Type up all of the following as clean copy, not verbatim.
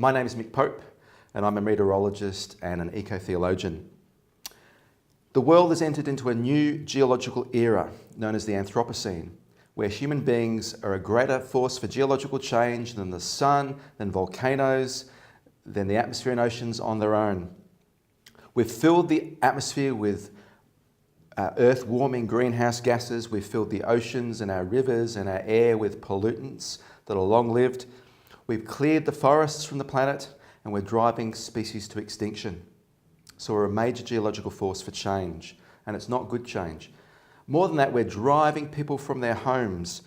My name is Mick and I'm a meteorologist and an eco-theologian. The world has entered into a new geological era known as the Anthropocene, where human beings are a greater force for geological change than the sun, than volcanoes, than the atmosphere and oceans on their own. We've filled the atmosphere with earth-warming greenhouse gases. We've filled the oceans and our rivers and our air with pollutants that are long-lived. We've cleared the forests from the planet and we're driving species to extinction. So we're a major geological force for change, and it's not good change. More than that, we're driving people from their homes.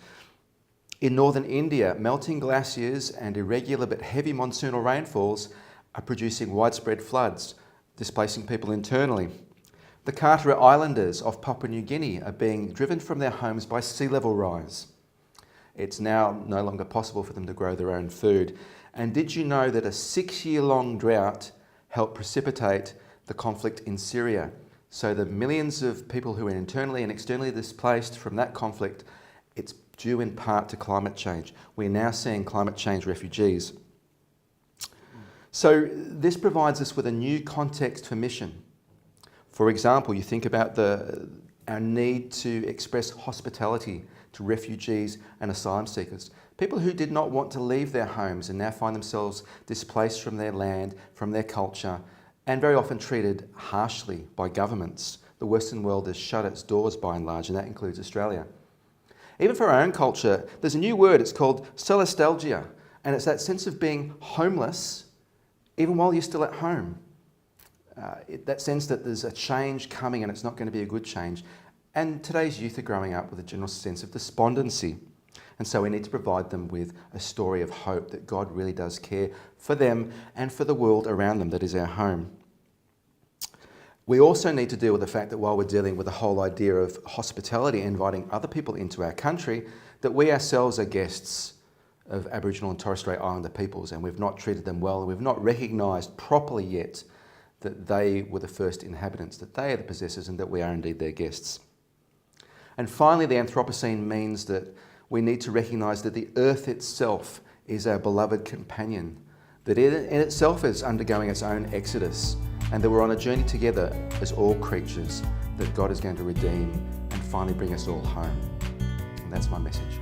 In northern India, melting glaciers and irregular but heavy monsoonal rainfalls are producing widespread floods, displacing people internally. The Carteret Islanders of Papua New Guinea are being driven from their homes by sea level rise. It's now no longer possible for them to grow their own food. And did you know that a 6-year-long drought helped precipitate the conflict in Syria? So the millions of people who are internally and externally displaced from that conflict, it's due in part to climate change. We're now seeing climate change refugees. So this provides us with a new context for mission. For example, you think about our need to express hospitality to refugees and asylum seekers. People who did not want to leave their homes and now find themselves displaced from their land, from their culture, and very often treated harshly by governments. The Western world has shut its doors by and large, and that includes Australia. Even for our own culture, there's a new word, it's called solastalgia, and it's that sense of being homeless even while you're still at home. That sense that there's a change coming and it's not going to be a good change. And today's youth are growing up with a general sense of despondency. And so we need to provide them with a story of hope that God really does care for them and for the world around them that is our home. We also need to deal with the fact that while we're dealing with the whole idea of hospitality, inviting other people into our country, that we ourselves are guests of Aboriginal and Torres Strait Islander peoples, and we've not treated them well, and we've not recognised properly yet that they were the first inhabitants, that they are the possessors, and that we are indeed their guests. And finally, the Anthropocene means that we need to recognise that the earth itself is our beloved companion, that it in itself is undergoing its own exodus, and that we're on a journey together as all creatures that God is going to redeem and finally bring us all home. And that's my message.